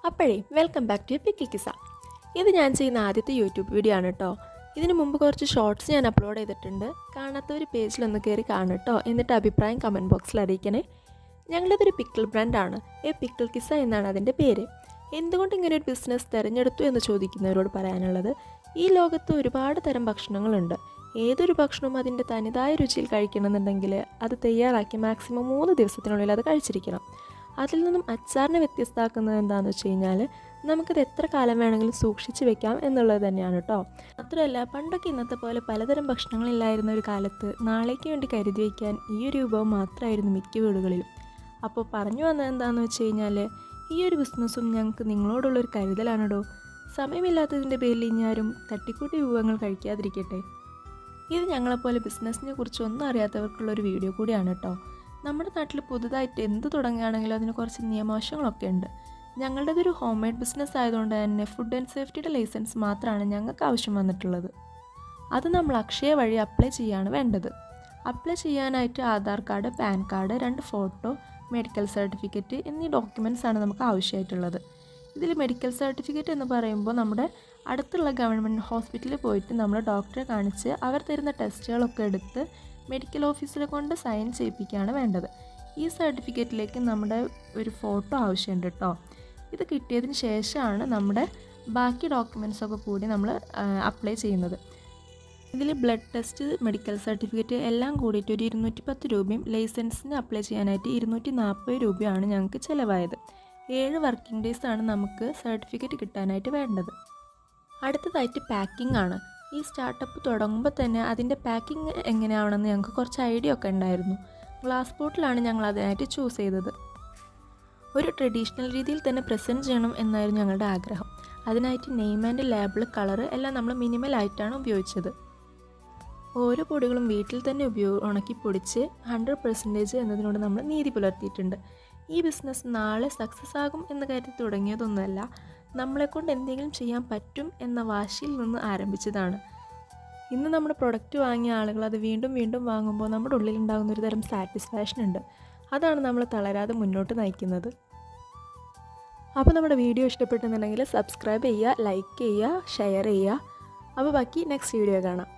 അപ്പോഴേ welcome back to pickle കിസ്സ. ഇത് ഞാൻ ചെയ്യുന്ന ആദ്യത്തെ യൂട്യൂബ് വീഡിയോ ആണ് കേട്ടോ. ഇതിന് മുമ്പ് കുറച്ച് ഷോർട്സ് ഞാൻ അപ്ലോഡ് ചെയ്തിട്ടുണ്ട്. കാണാത്തൊരു പേജിലൊന്ന് കയറി കാണും കേട്ടോ. എന്നിട്ട് അഭിപ്രായം കമൻറ്റ് ബോക്സിൽ അറിയിക്കണേ. ഞങ്ങളുടെതൊരു പിക്കിൾ ബ്രാൻഡാണ്. പിക്കിൾ കിസ്സ എന്നാണ് അതിൻ്റെ പേര്. എന്തുകൊണ്ട് ഇങ്ങനെ ഒരു ബിസിനസ് തിരഞ്ഞെടുത്തു എന്ന് ചോദിക്കുന്നവരോട് പറയാനുള്ളത്, ഈ ലോകത്ത് ഒരുപാട് തരം ഭക്ഷണങ്ങളുണ്ട്. ഏതൊരു ഭക്ഷണവും അതിൻ്റെ തനതായ രുചിയിൽ കഴിക്കണമെന്നുണ്ടെങ്കിൽ അത് തയ്യാറാക്കി മാക്സിമം 3 ദിവസത്തിനുള്ളിൽ അത് കഴിച്ചിരിക്കണം. അതിൽ നിന്നും അച്ചാറിനെ വ്യത്യസ്തമാക്കുന്നത് എന്താണെന്ന് വെച്ച് കഴിഞ്ഞാൽ നമുക്കത് എത്ര കാലം വേണമെങ്കിലും സൂക്ഷിച്ച് വെക്കാം എന്നുള്ളത് തന്നെയാണ് കേട്ടോ. മാത്രമല്ല, പണ്ടൊക്കെ ഇന്നത്തെ പോലെ പലതരം ഭക്ഷണങ്ങളില്ലായിരുന്ന ഒരു കാലത്ത് നാളേക്ക് വേണ്ടി കരുതി വയ്ക്കാൻ ഈ ഒരു വിഭവം മാത്രമായിരുന്നു മിക്ക വീടുകളിലും. അപ്പോൾ പറഞ്ഞു വന്നത് എന്താണെന്ന് വെച്ച് കഴിഞ്ഞാൽ, ഈ ഒരു ബിസിനസ്സും ഞങ്ങൾക്ക് നിങ്ങളോടുള്ളൊരു കരുതലാണോ. സമയമില്ലാത്തതിൻ്റെ പേരിൽ ഇനിയാരും തട്ടിക്കൂട്ടി വിഭവങ്ങൾ കഴിക്കാതിരിക്കട്ടെ. ഇത് ഞങ്ങളെപ്പോലെ ബിസിനസ്സിനെ കുറിച്ച് ഒന്നും അറിയാത്തവർക്കുള്ളൊരു വീഡിയോ കൂടിയാണ് കേട്ടോ. നമ്മുടെ നാട്ടിൽ പുതുതായിട്ട് എന്ത് തുടങ്ങുകയാണെങ്കിലും അതിന് കുറച്ച് നിയമവശങ്ങളൊക്കെ ഉണ്ട്. ഞങ്ങളുടേതൊരു ഹോം മെയ്ഡ് ബിസിനസ് ആയതുകൊണ്ട് തന്നെ ഫുഡ് ആൻഡ് സേഫ്റ്റിയുടെ ലൈസൻസ് മാത്രമാണ് ഞങ്ങൾക്ക് ആവശ്യം വന്നിട്ടുള്ളത്. അത് നമ്മൾ അക്ഷയ വഴി അപ്ലൈ ചെയ്യുകയാണ് വേണ്ടത്. അപ്ലൈ ചെയ്യാനായിട്ട് Aadhaar card, pan card, 2 photo, medical certificate എന്നീ ഡോക്യുമെൻറ്റ്സ് ആണ് നമുക്ക് ആവശ്യമായിട്ടുള്ളത്. ഇതിൽ മെഡിക്കൽ സർട്ടിഫിക്കറ്റ് എന്ന് പറയുമ്പോൾ നമ്മുടെ അടുത്തുള്ള ഗവൺമെൻറ് ഹോസ്പിറ്റലിൽ പോയിട്ട് നമ്മൾ ഡോക്ടറെ കാണിച്ച് അവർ തരുന്ന ടെസ്റ്റുകളൊക്കെ എടുത്ത് മെഡിക്കൽ ഓഫീസിലെ കൊണ്ട് സൈൻ ചെയ്യിപ്പിക്കുകയാണ് വേണ്ടത്. ഈ സർട്ടിഫിക്കറ്റിലേക്ക് നമ്മുടെ ഒരു ഫോട്ടോ ആവശ്യമുണ്ട് കേട്ടോ. ഇത് കിട്ടിയതിന് ശേഷമാണ് നമ്മുടെ ബാക്കി ഡോക്യുമെൻറ്റ്സൊക്കെ കൂടി നമ്മൾ അപ്ലൈ ചെയ്യുന്നത്. ഇതിൽ ബ്ലഡ് ടെസ്റ്റ്, മെഡിക്കൽ സർട്ടിഫിക്കറ്റ് എല്ലാം കൂടിയിട്ട് ഒരു 210 രൂപയും ലൈസൻസിന് അപ്ലൈ ചെയ്യാനായിട്ട് 240 രൂപയാണ് ഞങ്ങൾക്ക് ചിലവായത്. 7 വർക്കിംഗ് ഡേയ്സ് ആണ് നമുക്ക് സർട്ടിഫിക്കറ്റ് കിട്ടാനായിട്ട് വേണ്ടത്. അടുത്തതായിട്ട് പാക്കിംഗ് ആണ്. ഈ സ്റ്റാർട്ടപ്പ് തുടങ്ങുമ്പോൾ തന്നെ അതിൻ്റെ പാക്കിംഗ് എങ്ങനെയാവണമെന്ന് ഞങ്ങൾക്ക് കുറച്ച് ഐഡിയ ഒക്കെ ഉണ്ടായിരുന്നു. ഗ്ലാസ് ബോട്ടിലാണ് ഞങ്ങൾ അതിനായിട്ട് ചൂസ് ചെയ്തത്. ഒരു ട്രഡീഷണൽ രീതിയിൽ തന്നെ പ്രസൻറ്റ് ചെയ്യണം എന്നായിരുന്നു ഞങ്ങളുടെ ആഗ്രഹം. അതിനായിട്ട് നെയിം ആൻഡ് ലേബിൾ, കളറ് എല്ലാം നമ്മൾ മിനിമലായിട്ടാണ് ഉപയോഗിച്ചത്. ഓരോ പൊടികളും വീട്ടിൽ തന്നെ ഉണക്കി പൊടിച്ച് 100% എന്നതിനോട് നമ്മൾ നീതി പുലർത്തിയിട്ടുണ്ട്. ഈ ബിസിനസ് നാളെ സക്സസ് ആകും എന്ന് കരുതി തുടങ്ങിയതൊന്നുമല്ല. നമ്മളെക്കൊണ്ട് എന്തെങ്കിലും ചെയ്യാൻ പറ്റും എന്ന വാശിയിൽ നിന്ന് ആരംഭിച്ചതാണ്. ഇന്ന് നമ്മുടെ പ്രൊഡക്റ്റ് വാങ്ങിയ ആളുകൾ അത് വീണ്ടും വീണ്ടും വാങ്ങുമ്പോൾ നമ്മുടെ ഉള്ളിലുണ്ടാകുന്ന ഒരു തരം സാറ്റിസ്ഫാക്ഷൻ ഉണ്ട്. അതാണ് നമ്മൾ തളരാതെ മുന്നോട്ട് നയിക്കുന്നത്. അപ്പോൾ നമ്മുടെ വീഡിയോ ഇഷ്ടപ്പെട്ടെന്നുണ്ടെങ്കിൽ സബ്സ്ക്രൈബ് ചെയ്യുക, ലൈക്ക് ചെയ്യുക, ഷെയർ ചെയ്യുക. അപ്പോൾ ബാക്കി നെക്സ്റ്റ് വീഡിയോ കാണാം.